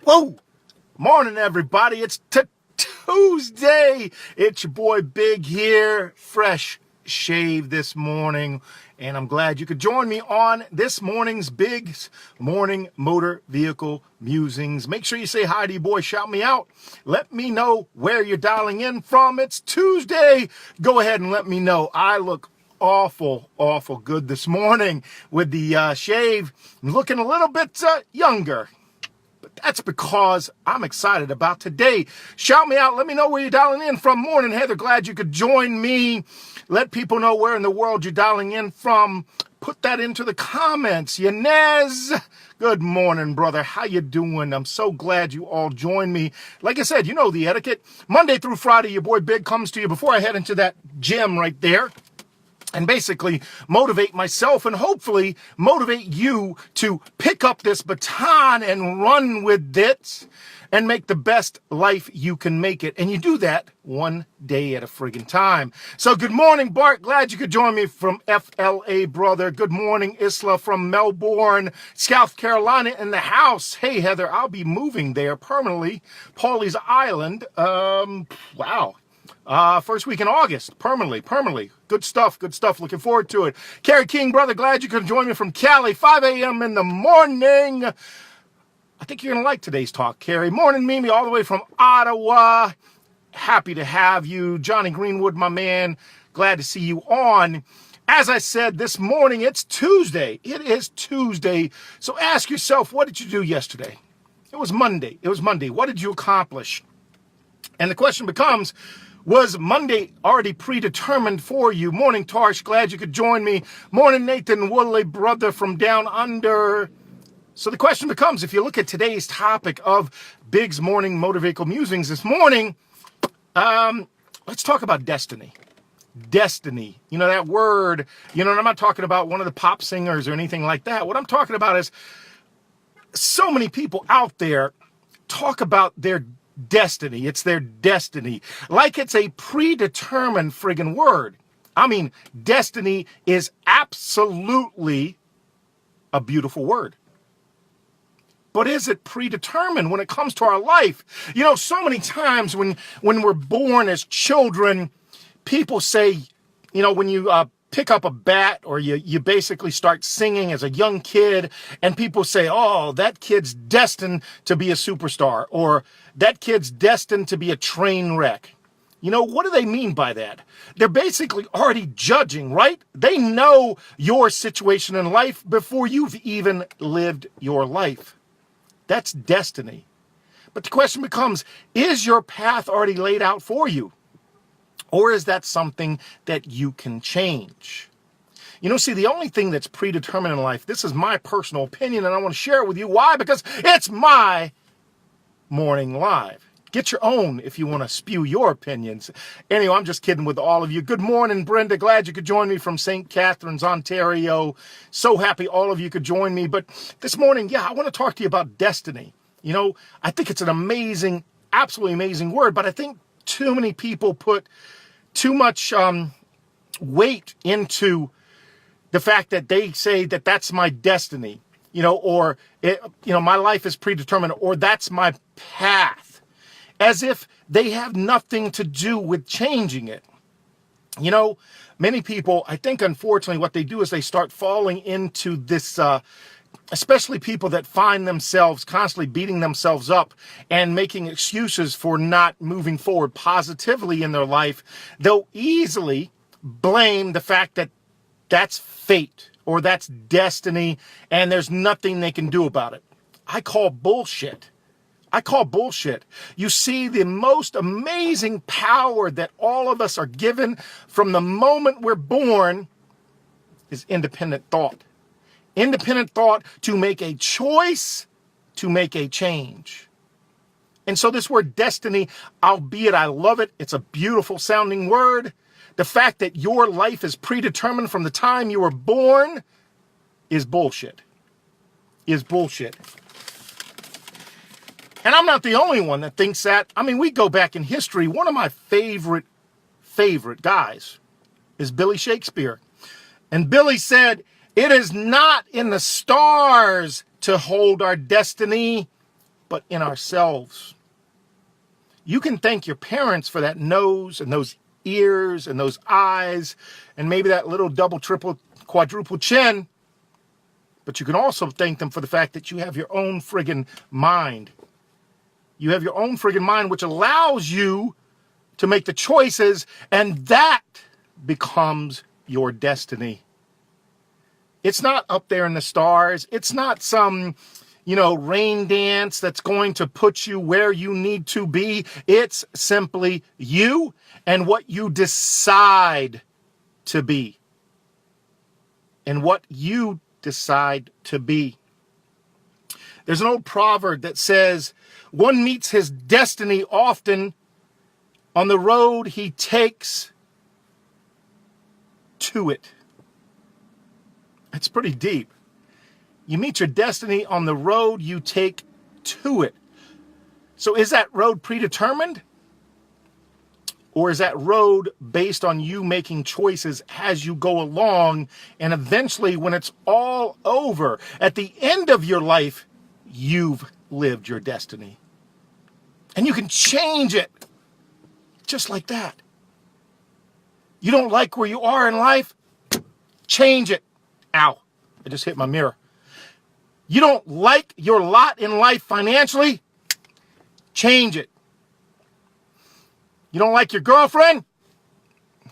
Whoa! Morning, everybody. It's Tuesday. It's your boy Bigg here, fresh shave this morning, and I'm glad you could join me on this morning's Bigg's Morning Motor Vehicle Musings. Make sure you say hi to your boy, shout me out. Let me know where you're dialing in from. It's Tuesday. Go ahead and let me know. I look awful good this morning with the shave. I'm looking a little bit younger. That's because I'm excited about today. Shout me out. Let me know where you're dialing in from. Morning, Heather. Glad you could join me. Let people know where in the world you're dialing in from. Put that into the comments. Yanez, good morning, brother. How you doing? I'm so glad you all joined me. Like I said, you know the etiquette. Monday through Friday, your boy Bigg comes to you before I head into that gym right there. And basically motivate myself and hopefully motivate you to pick up this baton and run with it and make the best life you can make it. And you do that one day at a friggin' time. So good morning, Bart. Glad you could join me from FLA, brother. Good morning, Isla from Melbourne, South Carolina in the house. Hey, Heather, I'll be moving there permanently. Pawleys Island. Wow. First week in August, permanently. Good stuff. Looking forward to it. Carrie King, brother, glad you could join me from Cali, 5 a.m. in the morning. I think you're going to like today's talk, Carrie. Morning, Mimi, all the way from Ottawa. Happy to have you. Johnny Greenwood, my man, glad to see you on. As I said this morning, it's Tuesday. It is Tuesday. So ask yourself, what did you do yesterday? It was Monday. What did you accomplish? And the question becomes, was Monday already predetermined for you? Morning, Tarsh. Glad you could join me. Morning, Nathan Woodley, brother from down under. So the question becomes, if you look at today's topic of Bigg's Morning Motor Vehicle Musings this morning, let's talk about destiny. Destiny. You know, that word, and I'm not talking about one of the pop singers or anything like that. What I'm talking about is so many people out there talk about their destiny. It's their destiny. Like it's a predetermined friggin' word. I mean, destiny is absolutely a beautiful word. But is it predetermined when it comes to our life? So many times when we're born as children, people say, when you pick up a bat or you basically start singing as a young kid and people say, oh, that kid's destined to be a superstar or that kid's destined to be a train wreck. What do they mean by that? They're basically already judging, right? They know your situation in life before you've even lived your life. That's destiny. But the question becomes, is your path already laid out for you? Or is that something that you can change? See, the only thing that's predetermined in life, this is my personal opinion, and I want to share it with you. Why? Because it's my morning live. Get your own if you want to spew your opinions. Anyway, I'm just kidding with all of you. Good morning, Brenda. Glad you could join me from St. Catharines, Ontario. So happy all of you could join me. But this morning, I want to talk to you about destiny. I think it's an amazing, absolutely amazing word, but I think too many people put too much weight into the fact that they say that that's my destiny, or my life is predetermined, or that's my path, as if they have nothing to do with changing it. Many people, I think, unfortunately, what they do is they start falling into this, especially people that find themselves constantly beating themselves up and making excuses for not moving forward positively in their life. They'll easily blame the fact that that's fate or that's destiny and there's nothing they can do about it. I call bullshit. You see, the most amazing power that all of us are given from the moment we're born is independent thought. Independent thought to make a choice, to make a change. And so this word destiny, albeit I love it, it's a beautiful sounding word. The fact that your life is predetermined from the time you were born is bullshit. And I'm not the only one that thinks that. I mean, we go back in history. One of my favorite guys is Billy Shakespeare. And Billy said, "It is not in the stars to hold our destiny, but in ourselves. You can thank your parents for that nose and those ears and those eyes and maybe that little double, triple, quadruple chin. But you can also thank them for the fact that you have your own friggin' mind. You have your own friggin' mind, which allows you to make the choices, and that becomes your destiny. It's not up there in the stars. It's not some, rain dance that's going to put you where you need to be. It's simply you and what you decide to be. And what you decide to be. There's an old proverb that says, one meets his destiny often on the road he takes to it. It's pretty deep. You meet your destiny on the road you take to it. So is that road predetermined? Or is that road based on you making choices as you go along, and eventually when it's all over, at the end of your life, you've lived your destiny. And you can change it just like that. You don't like where you are in life? Change it. Ow, I just hit my mirror. You don't like your lot in life financially? Change it. You don't like your girlfriend?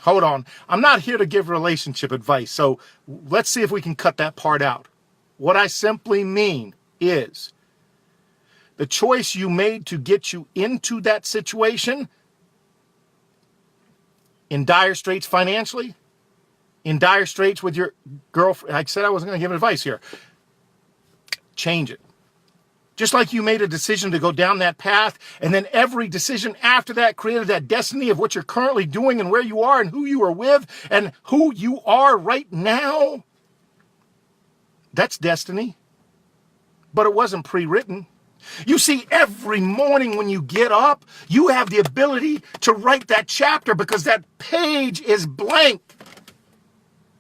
Hold on. I'm not here to give relationship advice, so let's see if we can cut that part out. What I simply mean is the choice you made to get you into that situation, in dire straits financially, in dire straits with your girlfriend. I said I wasn't going to give advice here. Change it. Just like you made a decision to go down that path, and then every decision after that created that destiny of what you're currently doing and where you are and who you are with and who you are right now. That's destiny. But it wasn't pre-written. You see, every morning when you get up, you have the ability to write that chapter because that page is blank.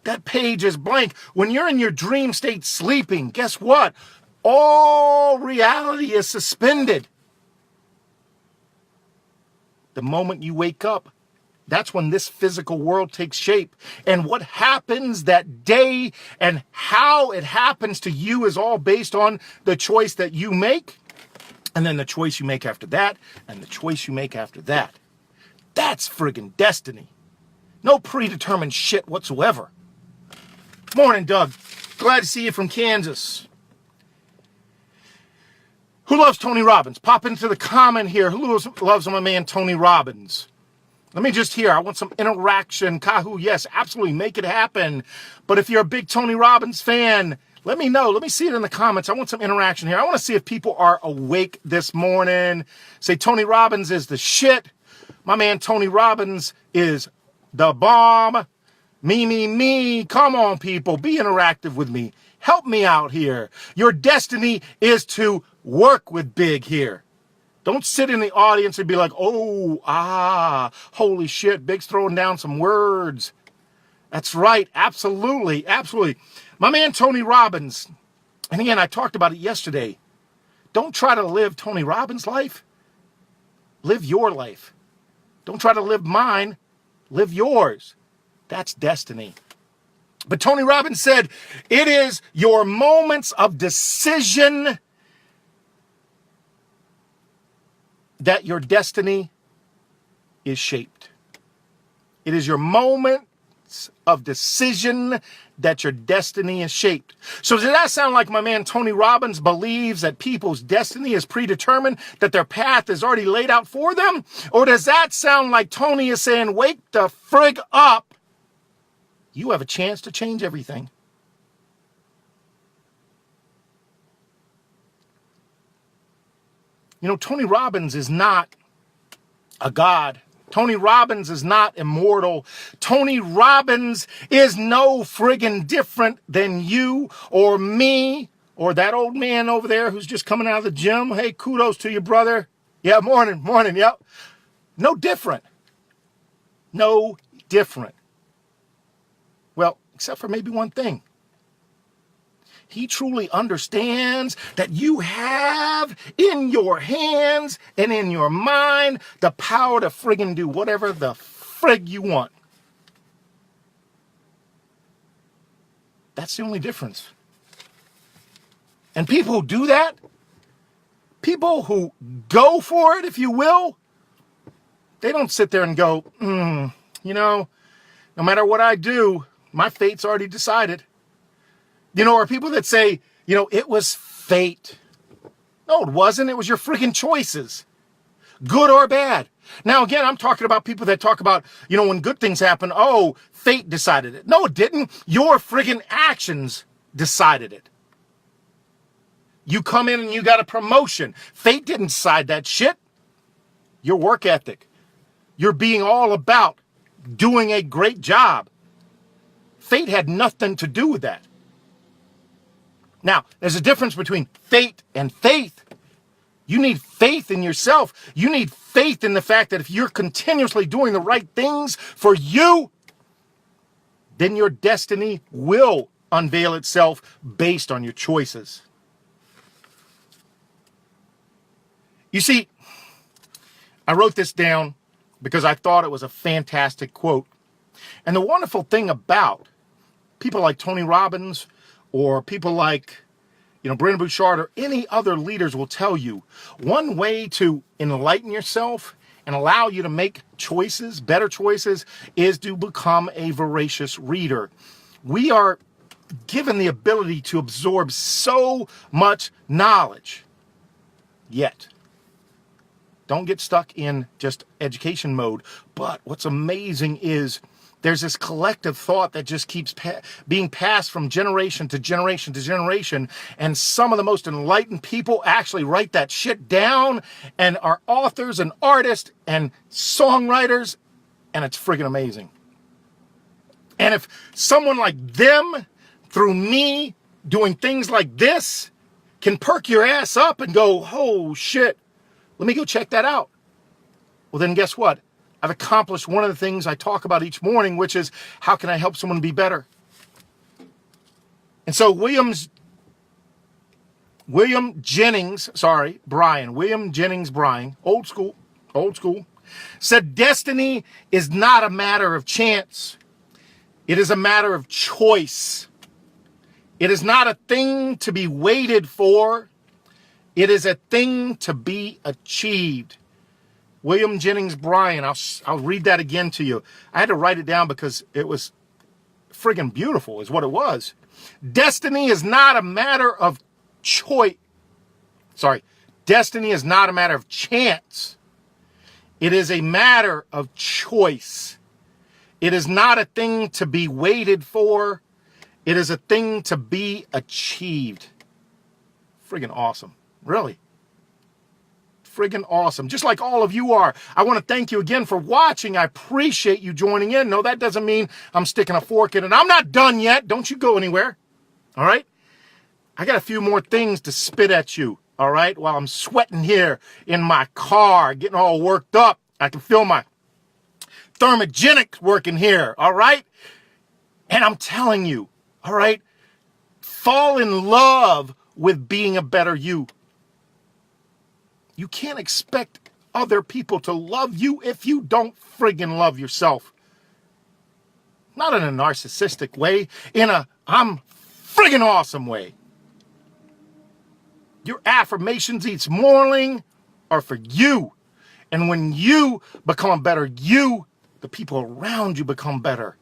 That page is blank. When you're in your dream state sleeping, guess what? All reality is suspended. The moment you wake up, that's when this physical world takes shape. And what happens that day and how it happens to you is all based on the choice that you make, and then the choice you make after that, and the choice you make after that. That's friggin' destiny. No predetermined shit whatsoever. Morning, Doug. Glad to see you from Kansas. Who loves Tony Robbins? Pop into the comment here. Who loves my man Tony Robbins? Let me just hear. I want some interaction. Kahoo, yes, absolutely. Make it happen. But if you're a big Tony Robbins fan, let me know. Let me see it in the comments. I want some interaction here. I want to see if people are awake this morning. Say Tony Robbins is the shit. My man Tony Robbins is the bomb. Me. Come on, people. Be interactive with me. Help me out here. Your destiny is to work with Bigg here. Don't sit in the audience and be like, holy shit, Bigg's throwing down some words. That's right. Absolutely. My man, Tony Robbins. And again, I talked about it yesterday. Don't try to live Tony Robbins' life. Live your life. Don't try to live mine. Live yours. That's destiny. But Tony Robbins said, it is your moments of decision that your destiny is shaped. It is your moments of decision that your destiny is shaped. So does that sound like my man Tony Robbins believes that people's destiny is predetermined, that their path is already laid out for them? Or does that sound like Tony is saying, wake the frig up? You have a chance to change everything. Tony Robbins is not a god. Tony Robbins is not immortal. Tony Robbins is no friggin' different than you or me or that old man over there who's just coming out of the gym. Hey, kudos to you, brother. Yeah, morning, yep. No different. No different. Well, except for maybe one thing. he truly understands that you have in your hands and in your mind the power to friggin' do whatever the frig you want. That's the only difference. And people who do that, people who go for it, if you will, they don't sit there and go, no matter what I do, my fate's already decided. Or people that say, it was fate. No, it wasn't. It was your freaking choices, good or bad. Now, again, I'm talking about people that talk about, when good things happen, oh, fate decided it. No, it didn't. Your friggin' actions decided it. You come in and you got a promotion. Fate didn't decide that shit. Your work ethic. You're being all about doing a great job. Fate had nothing to do with that. Now, there's a difference between fate and faith. You need faith in yourself. You need faith in the fact that if you're continuously doing the right things for you, then your destiny will unveil itself based on your choices. You see, I wrote this down because I thought it was a fantastic quote. And the wonderful thing about people like Tony Robbins or people like, Brendon Burchard or any other leaders will tell you, one way to enlighten yourself and allow you to make choices, better choices, is to become a voracious reader. We are given the ability to absorb so much knowledge. Yet, don't get stuck in just education mode. But what's amazing is there's this collective thought that just keeps being passed from generation to generation to generation. And some of the most enlightened people actually write that shit down and are authors and artists and songwriters. And it's friggin' amazing. And if someone like them, through me doing things like this, can perk your ass up and go, oh shit, let me go check that out. Well, then guess what? I've accomplished one of the things I talk about each morning, which is how can I help someone be better? And so William Jennings Bryan, old school, said destiny is not a matter of chance. It is a matter of choice. It is not a thing to be waited for. It is a thing to be achieved. William Jennings Bryan, I'll read that again to you. I had to write it down because it was friggin' beautiful is what it was. Destiny is not a matter of choice. Destiny is not a matter of chance. It is a matter of choice. It is not a thing to be waited for. It is a thing to be achieved. Friggin' awesome. Really. Friggin' awesome. Just like all of you are. I want to thank you again for watching. I appreciate you joining in. No, that doesn't mean I'm sticking a fork in it. I'm not done yet. Don't you go anywhere. All right? I got a few more things to spit at you. All right? While I'm sweating here in my car, getting all worked up. I can feel my thermogenics working here. All right? And I'm telling you, all right? Fall in love with being a better you. You can't expect other people to love you if you don't friggin' love yourself. Not in a narcissistic way, in a I'm friggin' awesome way. Your affirmations each morning are for you. And when you become better, the people around you become better.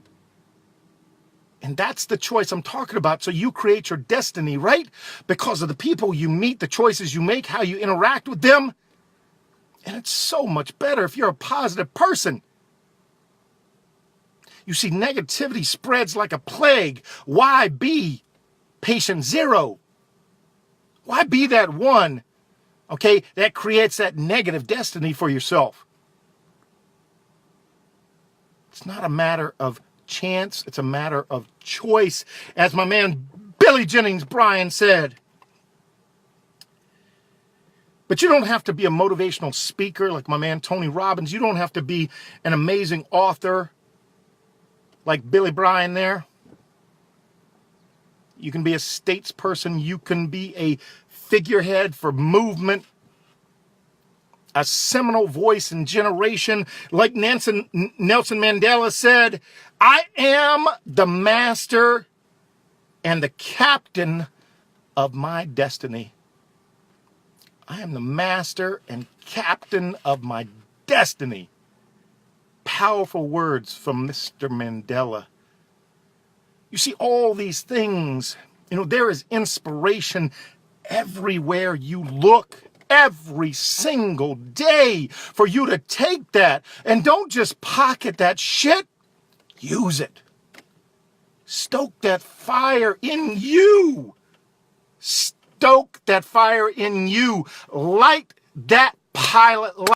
And that's the choice I'm talking about. So you create your destiny, right? Because of the people you meet, the choices you make, how you interact with them. And it's so much better if you're a positive person. You see, negativity spreads like a plague. Why be patient zero? Why be that one, okay, that creates that negative destiny for yourself? It's not a matter of chance, it's a matter of choice. As my man Billy Jennings Bryan said. But you don't have to be a motivational speaker like my man Tony Robbins. You don't have to be an amazing author like Billy Bryan there. You can be a statesperson. You can be a figurehead for movement, a seminal voice in generation. Like Nelson Mandela said, I am the master and the captain of my destiny. I am the master and captain of my destiny. Powerful words from Mr. Mandela. You see, all these things, there is inspiration everywhere you look, every single day, for you to take that and don't just pocket that shit, use it. Stoke that fire in you. Stoke that fire in you. Light that pilot light.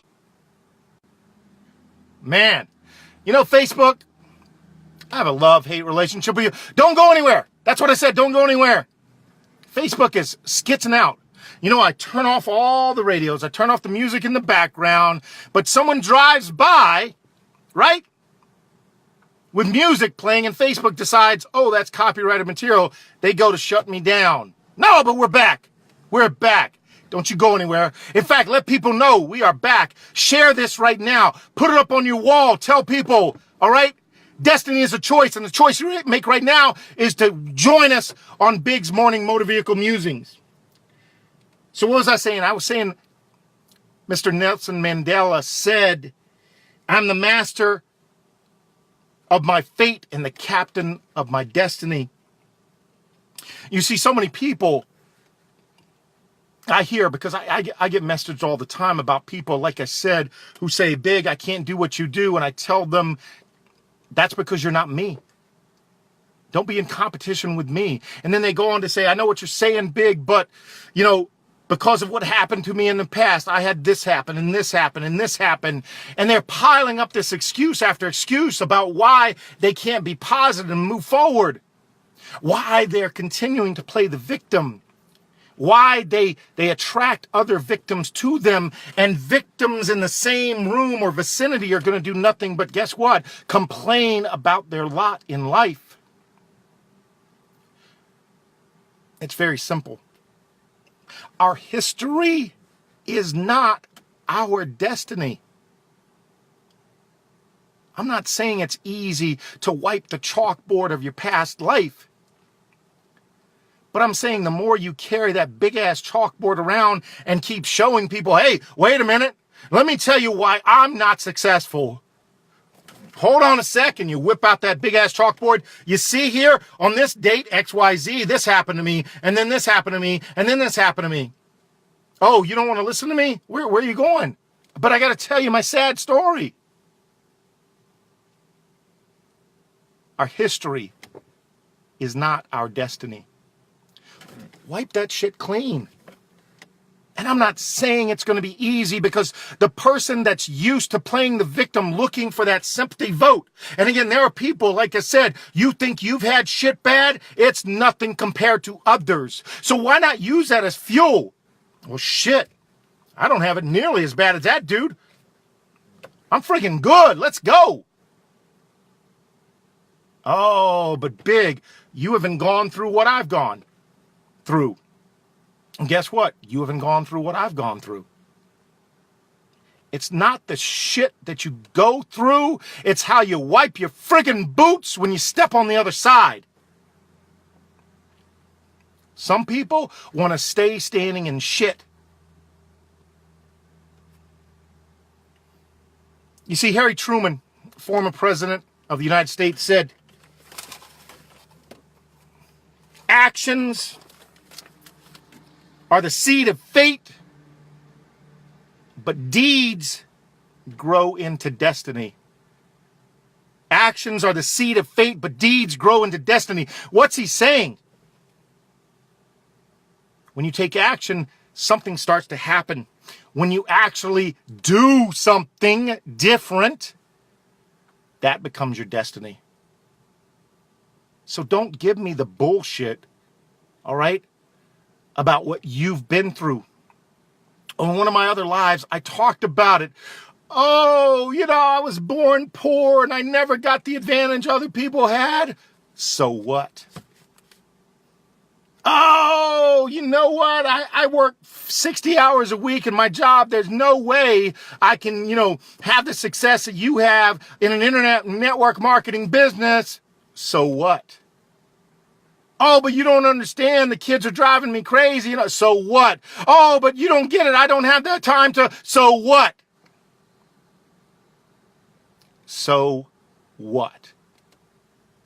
Man, Facebook, I have a love-hate relationship with you. Don't go anywhere. That's what I said. Don't go anywhere. Facebook is skitzing out. I turn off all the radios. I turn off the music in the background. But someone drives by, right, with music playing, and Facebook decides, oh, that's copyrighted material. They go to shut me down. No, but we're back. We're back. Don't you go anywhere. In fact, let people know we are back. Share this right now. Put it up on your wall. Tell people, all right? Destiny is a choice, and the choice you make right now is to join us on Bigg's Morning Motor Vehicle Musings. So what was I saying? I was saying Mr. Nelson Mandela said, I'm the master of my fate and the captain of my destiny. You see, so many people I hear, because I get messages all the time about people, like I said, who say, Bigg, I can't do what you do. And I tell them, that's because you're not me. Don't be in competition with me. And then they go on to say, I know what you're saying, Bigg, but, because of what happened to me in the past, I had this happen and this happen and this happen. And they're piling up this excuse after excuse about why they can't be positive and move forward. Why they're continuing to play the victim. Why they attract other victims to them, and victims in the same room or vicinity are going to do nothing but, guess what? Complain about their lot in life. It's very simple. Our history is not our destiny. I'm not saying it's easy to wipe the chalkboard of your past life. But I'm saying the more you carry that big-ass chalkboard around and keep showing people, hey, wait a minute, let me tell you why I'm not successful. Hold on a second. You whip out that big-ass chalkboard. You see here, on this date, XYZ, this happened to me, and then this happened to me, and then this happened to me. Oh, you don't want to listen to me? Where are you going? But I got to tell you my sad story. Our history is not our destiny. Wipe that shit clean. And I'm not saying it's going to be easy, because the person that's used to playing the victim, looking for that sympathy vote. And again, there are people, like I said, you think you've had shit bad? It's nothing compared to others. So why not use that as fuel? Well, shit, I don't have it nearly as bad as that dude. I'm freaking good. Let's go. Oh, but Bigg, you haven't gone through what I've gone through. And guess what? You haven't gone through what I've gone through. It's not the shit that you go through. It's how you wipe your friggin' boots when you step on the other side. Some people want to stay standing in shit. You see, Harry Truman, former president of the United States, said, actions are the seed of fate, but deeds grow into destiny. Actions are the seed of fate, but deeds grow into destiny. What's he saying? When you take action, something starts to happen. When you actually do something different, that becomes your destiny. So don't give me the bullshit, all right, about what you've been through. On one of my other lives, I talked about it. Oh, I was born poor and I never got the advantage other people had. So what? Oh, you know what? I work 60 hours a week in my job. There's no way I can, have the success that you have in an internet network marketing business. So what? Oh, but you don't understand. The kids are driving me crazy. So what? Oh, but you don't get it. I don't have that time to. So what? So what?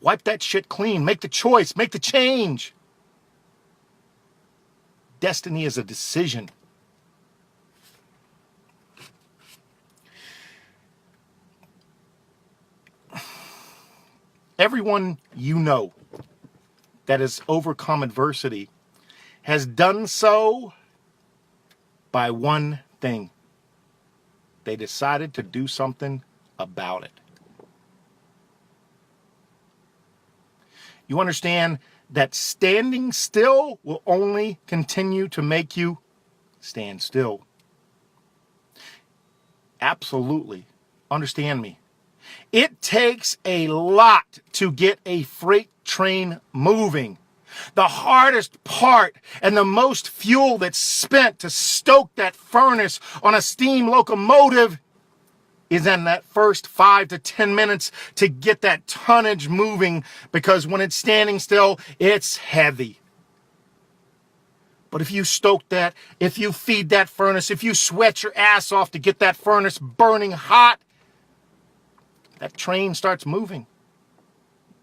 Wipe that shit clean. Make the choice. Make the change. Destiny is a decision. Everyone you know that has overcome adversity has done so by one thing. They decided to do something about it. You understand that standing still will only continue to make you stand still. Absolutely. Understand me. It takes a lot to get a freight train moving. The hardest part and the most fuel that's spent to stoke that furnace on a steam locomotive is in that first 5 to 10 minutes to get that tonnage moving, because when it's standing still, it's heavy. But if you stoke that, if you feed that furnace, if you sweat your ass off to get that furnace burning hot, that train starts moving.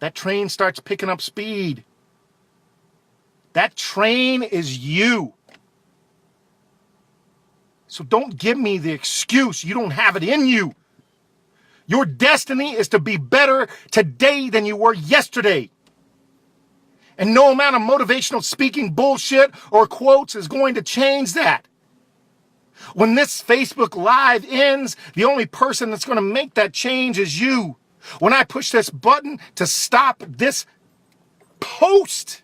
That train starts picking up speed. That train is you. So don't give me the excuse you don't have it in you. Your destiny is to be better today than you were yesterday. And no amount of motivational speaking bullshit or quotes is going to change that. When this Facebook Live ends, the only person that's going to make that change is you. When I push this button to stop this post,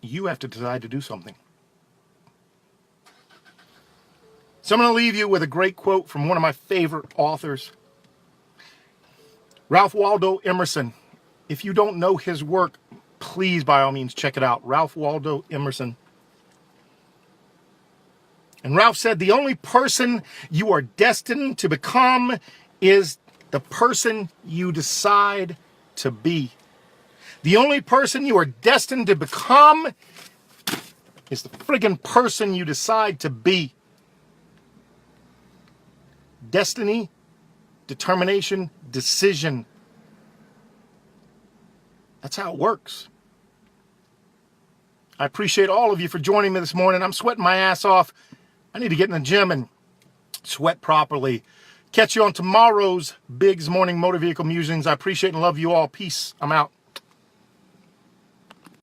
you have to decide to do something. So I'm going to leave you with a great quote from one of my favorite authors, Ralph Waldo Emerson. If you don't know his work, please, by all means, check it out. Ralph Waldo Emerson. And Ralph said, the only person you are destined to become is the person you decide to be. The only person you are destined to become is the friggin' person you decide to be. Destiny, determination, decision. That's how it works. I appreciate all of you for joining me this morning. I'm sweating my ass off. I need to get in the gym and sweat properly. Catch you on tomorrow's Bigg's Morning Motor Vehicle Musings. I appreciate and love you all. Peace. I'm out.